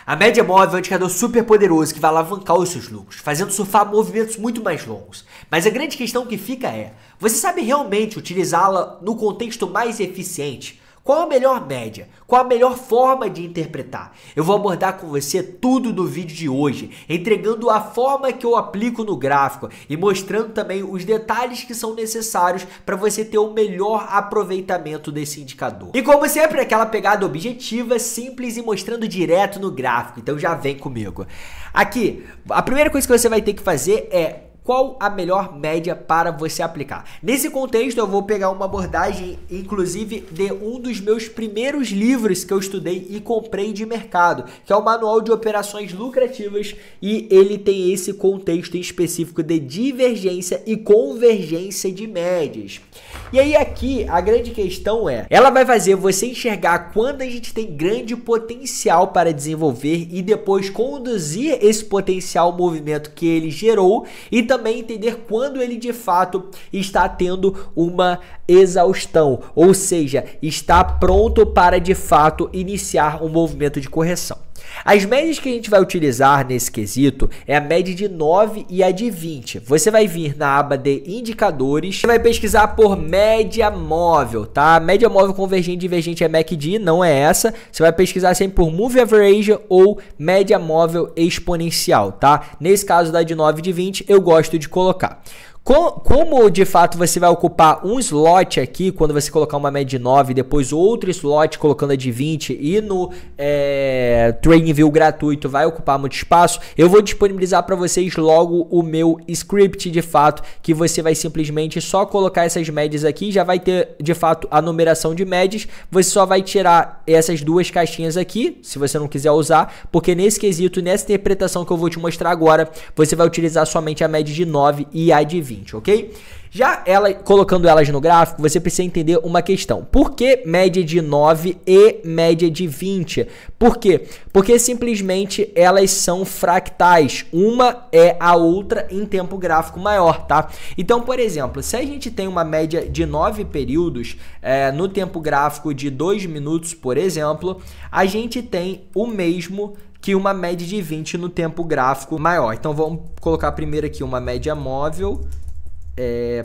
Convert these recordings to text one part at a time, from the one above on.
A média móvel é um indicador super poderoso que vai alavancar os seus lucros, fazendo surfar movimentos muito mais longos. Mas a grande questão que fica é, você sabe realmente utilizá-la no contexto mais eficiente? Qual a melhor média? Qual a melhor forma de interpretar? Eu vou abordar com você tudo no vídeo de hoje, entregando a forma que eu aplico no gráfico e mostrando também os detalhes que são necessários para você ter o melhor aproveitamento desse indicador. E como sempre, aquela pegada objetiva, simples e mostrando direto no gráfico, então já vem comigo. Aqui, a primeira coisa que você vai ter que fazer é qual a melhor média para você aplicar. Nesse contexto, eu vou pegar uma abordagem, inclusive, de um dos meus primeiros livros que eu estudei e comprei de mercado, que é o Manual de Operações Lucrativas, e ele tem esse contexto em específico de divergência e convergência de médias. E aí aqui, a grande questão é, ela vai fazer você enxergar quando a gente tem grande potencial para desenvolver e depois conduzir esse potencial ao movimento que ele gerou e também entender quando ele de fato está tendo uma exaustão, ou seja, está pronto para de fato iniciar um movimento de correção. As médias que a gente vai utilizar nesse quesito é a média de 9 e a de 20. Você vai vir na aba de indicadores, você vai pesquisar por média móvel, tá? Média móvel convergente e divergente é MACD, não é essa. Você vai pesquisar sempre por Moving Average ou média móvel exponencial, tá? Nesse caso da de 9 e de 20, eu gosto de colocar. Como de fato você vai ocupar um slot aqui, quando você colocar uma média de 9, depois outro slot colocando a de 20 e no TradingView gratuito vai ocupar muito espaço, eu vou disponibilizar para vocês logo o meu script de fato, que você vai simplesmente só colocar essas médias aqui, já vai ter de fato a numeração de médias, você só vai tirar essas duas caixinhas aqui, se você não quiser usar, porque nesse quesito, nessa interpretação que eu vou te mostrar agora, você vai utilizar somente a média de 9 e a de 20. Ok? Já colocando elas no gráfico, você precisa entender uma questão. Por que média de 9 e média de 20? Por quê? Porque simplesmente elas são fractais. Uma é a outra em tempo gráfico maior, tá? Então, por exemplo, se a gente tem uma média de 9 períodos no tempo gráfico de 2 minutos, por exemplo, a gente tem o mesmo que uma média de 20 no tempo gráfico maior. Então, vamos colocar primeiro aqui uma média móvel,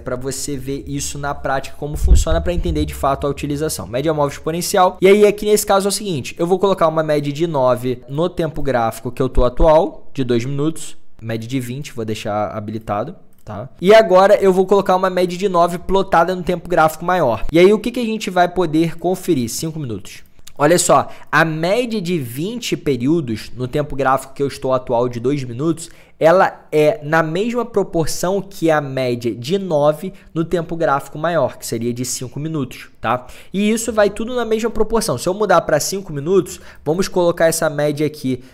para você ver isso na prática, como funciona, para entender de fato a utilização. Média móvel exponencial. E aí aqui nesse caso é o seguinte, eu vou colocar uma média de 9 no tempo gráfico que eu tô atual, de 2 minutos, média de 20, vou deixar habilitado. Tá? E agora eu vou colocar uma média de 9 plotada no tempo gráfico maior. E aí o que a gente vai poder conferir? 5 minutos. Olha só, a média de 20 períodos no tempo gráfico que eu estou atual de 2 minutos, ela é na mesma proporção que a média de 9 no tempo gráfico maior, que seria de 5 minutos, tá? E isso vai tudo na mesma proporção. Se eu mudar para 5 minutos, vamos colocar essa média aqui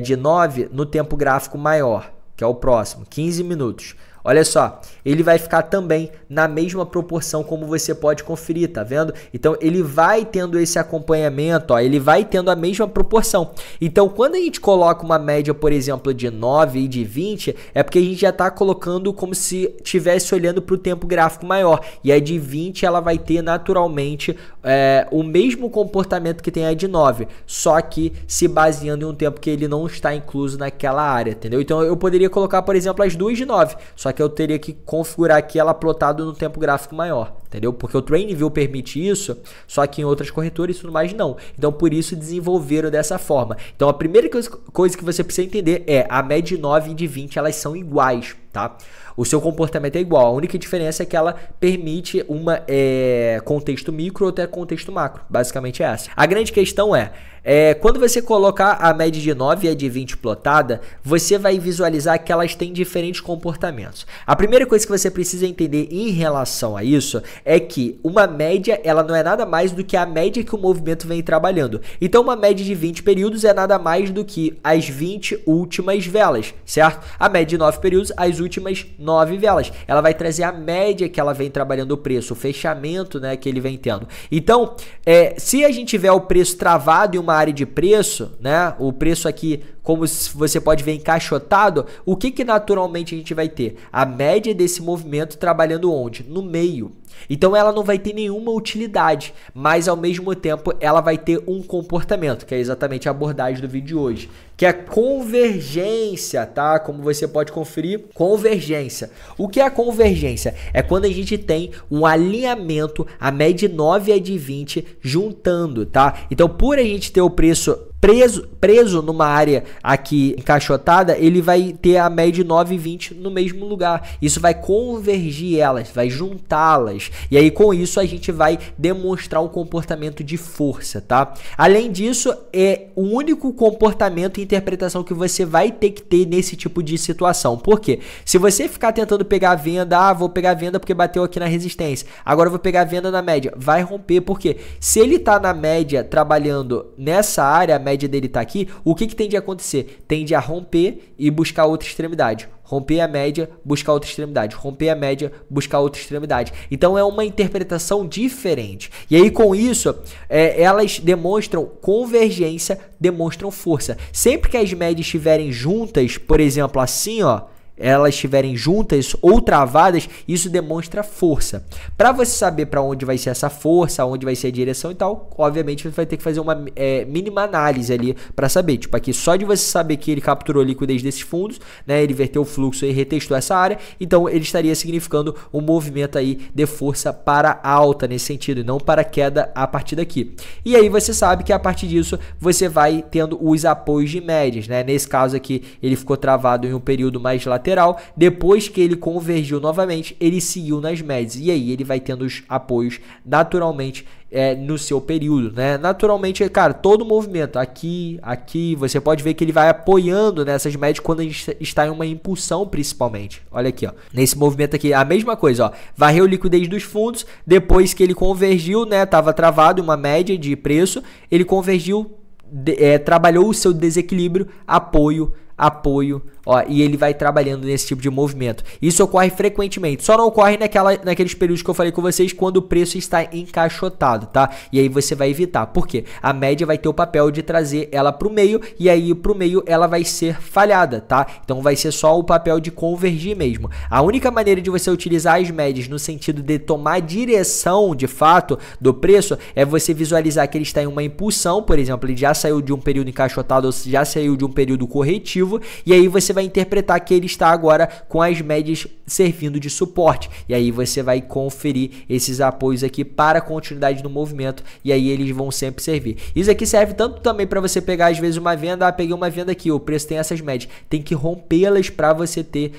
de 9 no tempo gráfico maior, que é o próximo, 15 minutos. Olha só, ele vai ficar também na mesma proporção, como você pode conferir, tá vendo? Então, ele vai tendo esse acompanhamento, ó, ele vai tendo a mesma proporção. Então, quando a gente coloca uma média, por exemplo, de 9 e de 20, é porque a gente já está colocando como se estivesse olhando para o tempo gráfico maior. E a de 20, ela vai ter naturalmente o mesmo comportamento que tem a de 9, só que se baseando em um tempo que ele não está incluso naquela área, entendeu? Então, eu poderia colocar, por exemplo, as duas de 9, só que eu teria que configurar aqui ela plotado no tempo gráfico maior, entendeu? Porque o TradingView permite isso, só que em outras corretoras e tudo mais não. Então, por isso desenvolveram dessa forma. Então, a primeira coisa que você precisa entender é a média de 9 e de 20, elas são iguais, tá? O seu comportamento é igual, a única diferença é que ela permite uma contexto micro ou até contexto macro, basicamente é essa. A grande questão é, quando você colocar a média de 9 e a de 20 plotada, você vai visualizar que elas têm diferentes comportamentos. A primeira coisa que você precisa entender em relação a isso é que uma média, ela não é nada mais do que a média que o movimento vem trabalhando. Então, uma média de 20 períodos é nada mais do que as 20 últimas velas, certo? A média de 9 períodos, as últimas 9 velas. Ela vai trazer a média que ela vem trabalhando o preço, o fechamento, né, que ele vem tendo. Então, se a gente tiver o preço travado em uma área de preço, né, o preço aqui, como você pode ver, encaixotado, o que naturalmente a gente vai ter? A média desse movimento trabalhando onde? No meio. Então ela não vai ter nenhuma utilidade, mas ao mesmo tempo ela vai ter um comportamento, que é exatamente a abordagem do vídeo de hoje, que é convergência, tá? Como você pode conferir, convergência. O que é a convergência? É quando a gente tem um alinhamento, a média de 9 e a de 20 juntando, tá? Então por a gente ter o preço preso numa área aqui encaixotada, ele vai ter a média de 9 e 20 no mesmo lugar. Isso vai convergir elas, vai juntá-las. E aí com isso a gente vai demonstrar um comportamento de força, tá? Além disso, é o único comportamento e interpretação que você vai ter que ter nesse tipo de situação. Por quê? Se você ficar tentando pegar a venda, vou pegar a venda porque bateu aqui na resistência, agora eu vou pegar a venda na média, vai romper, porque se ele tá na média trabalhando nessa área, a média dele tá aqui, o que tende a acontecer? Tende a romper e buscar outra extremidade. Romper a média, buscar outra extremidade. Romper a média, buscar outra extremidade. Então é uma interpretação diferente. E aí com isso, elas demonstram convergência, demonstram força. Sempre que as médias estiverem juntas, por exemplo, assim, ó, elas estiverem juntas ou travadas, isso demonstra força. Para você saber para onde vai ser essa força, onde vai ser a direção e tal, obviamente você vai ter que fazer uma mínima análise ali para saber. Tipo aqui, só de você saber que ele capturou a liquidez desses fundos, né, ele verteu o fluxo e retestou essa área, então ele estaria significando um movimento aí de força para alta nesse sentido, e não para queda a partir daqui. E aí você sabe que a partir disso você vai tendo os apoios de médias, né? Nesse caso aqui ele ficou travado em um período mais lateral. Depois que ele convergiu novamente, ele seguiu nas médias. E aí ele vai tendo os apoios naturalmente no seu período, né? Naturalmente, cara, todo movimento aqui, você pode ver que ele vai apoiando nessas médias quando a gente está em uma impulsão, principalmente. Olha aqui, ó. Nesse movimento aqui, a mesma coisa, ó. Varreu liquidez dos fundos, depois que ele convergiu, né? Tava travado uma média de preço, ele convergiu, trabalhou o seu desequilíbrio, apoio, ó, e ele vai trabalhando nesse tipo de movimento. Isso ocorre frequentemente, só não ocorre naqueles períodos que eu falei com vocês, quando o preço está encaixotado, tá? E aí você vai evitar. Por quê? A média vai ter o papel de trazer ela para o meio, e aí para o meio ela vai ser falhada, tá? Então vai ser só o papel de convergir mesmo. A única maneira de você utilizar as médias no sentido de tomar direção, de fato, do preço, é você visualizar que ele está em uma impulsão, por exemplo, ele já saiu de um período encaixotado, ou já saiu de um período corretivo, e aí você vai interpretar que ele está agora com as médias servindo de suporte, e aí você vai conferir esses apoios aqui para a continuidade do movimento, e aí eles vão sempre servir. Isso aqui serve tanto também para você pegar às vezes uma venda, peguei uma venda aqui, o preço tem essas médias, tem que rompê-las para você ter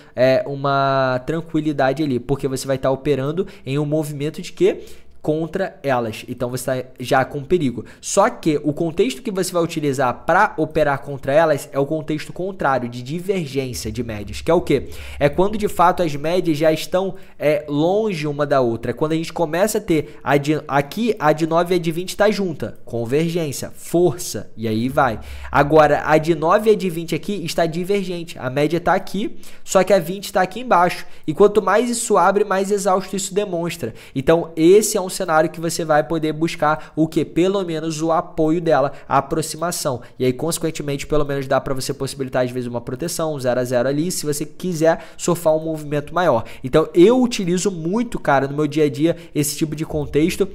uma tranquilidade ali, porque você vai estar operando em um movimento de quê? Contra elas, então você está já com perigo. Só que o contexto que você vai utilizar para operar contra elas é o contexto contrário, de divergência de médias, que é o que? É quando de fato as médias já estão longe uma da outra, é quando a gente começa a ter aqui a de 9 e a de 20 está junta, convergência, força, e aí vai. Agora a de 9 e a de 20 aqui está divergente, a média está aqui, só que a 20 está aqui embaixo, e quanto mais isso abre, mais exausto isso demonstra. Então esse é um cenário que você vai poder buscar o que? Pelo menos o apoio dela, a aproximação. E aí, consequentemente, pelo menos dá para você possibilitar, às vezes, uma proteção, 0 a 0 ali, se você quiser surfar um movimento maior. Então, eu utilizo muito, cara, no meu dia a dia, esse tipo de contexto.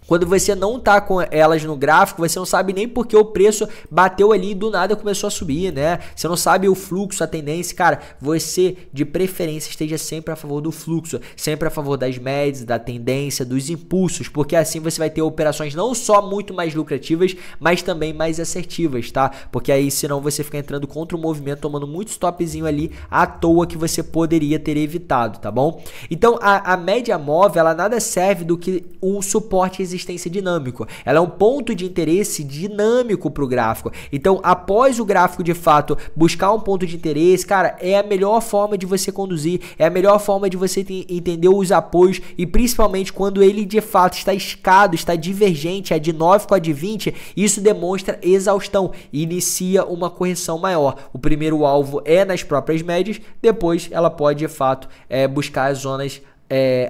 Quando você não tá com elas no gráfico, você não sabe nem porque o preço bateu ali e do nada começou a subir, né? Você não sabe o fluxo, a tendência. Cara, você de preferência esteja sempre a favor do fluxo, sempre a favor das médias, da tendência, dos impulsos, porque assim você vai ter operações não só muito mais lucrativas, mas também mais assertivas, tá? Porque aí senão você fica entrando contra o movimento, tomando muito stopzinho ali à toa que você poderia ter evitado, tá bom? Então a média móvel, ela nada serve do que um suporte existente dinâmico. Ela é um ponto de interesse dinâmico para o gráfico. Então, após o gráfico de fato buscar um ponto de interesse, cara, é a melhor forma de você conduzir, é a melhor forma de você entender os apoios, e principalmente quando ele de fato está escado, está divergente, a de 9 com a de 20, isso demonstra exaustão e inicia uma correção maior. O primeiro alvo é nas próprias médias, depois ela pode de fato buscar as zonas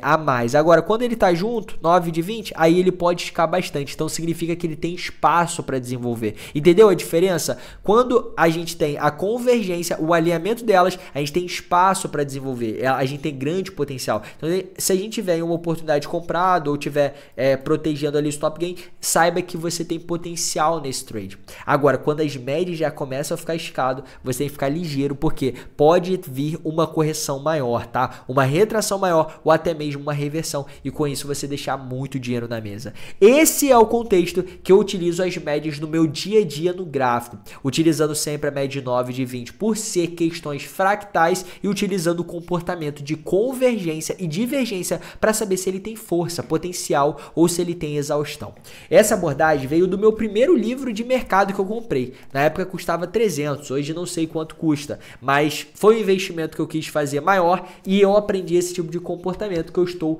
a mais. Agora, quando ele tá junto, 9 de 20, aí ele pode esticar bastante. Então significa que ele tem espaço para desenvolver. Entendeu a diferença? Quando a gente tem a convergência, o alinhamento delas, a gente tem espaço para desenvolver. A gente tem grande potencial. Então, se a gente tiver uma oportunidade comprada ou tiver protegendo ali o stop gain, saiba que você tem potencial nesse trade. Agora, quando as médias já começam a ficar esticado, você tem que ficar ligeiro, porque pode vir uma correção maior, tá? Uma retração maior ou até mesmo uma reversão, e com isso você deixar muito dinheiro na mesa. Esse é o contexto que eu utilizo as médias no meu dia a dia no gráfico, utilizando sempre a média de 9 de 20 por ser questões fractais e utilizando o comportamento de convergência e divergência para saber se ele tem força, potencial ou se ele tem exaustão. Essa abordagem veio do meu primeiro livro de mercado que eu comprei. Na época custava 300, hoje não sei quanto custa, mas foi um investimento que eu quis fazer maior e eu aprendi esse tipo de comportamento que eu estou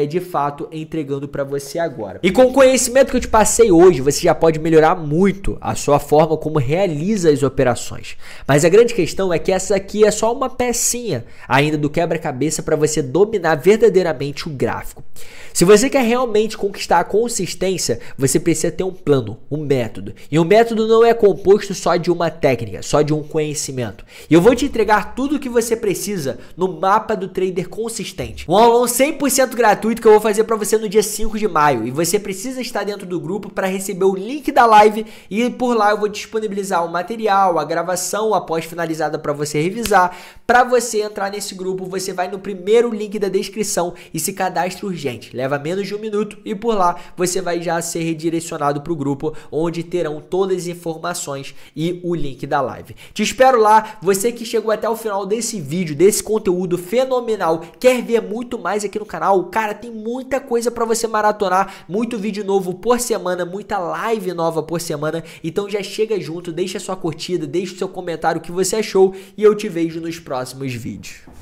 de fato entregando para você agora. E com o conhecimento que eu te passei hoje, você já pode melhorar muito a sua forma como realiza as operações. Mas a grande questão é que essa aqui é só uma pecinha ainda do quebra-cabeça para você dominar verdadeiramente o gráfico. Se você quer realmente conquistar a consistência, você precisa ter um plano, um método. E o método não é composto só de uma técnica, só de um conhecimento. E eu vou te entregar tudo o que você precisa no mapa do trader consistente. Um aulão 100% gratuito que eu vou fazer para você no dia 5 de maio. E você precisa estar dentro do grupo para receber o link da live e por lá eu vou disponibilizar o material, a gravação após finalizada para você revisar. Para você entrar nesse grupo, você vai no primeiro link da descrição e se cadastra urgente. Leva menos de 1 minuto e por lá você vai já ser redirecionado para o grupo onde terão todas as informações e o link da live. Te espero lá. Você que chegou até o final desse vídeo, desse conteúdo fenomenal, quer ver muito mais aqui no canal? Cara, tem muita coisa para você maratonar, muito vídeo novo por semana, muita live nova por semana. Então já chega junto, deixa sua curtida, deixa o seu comentário o que você achou e eu te vejo nos próximos vídeos.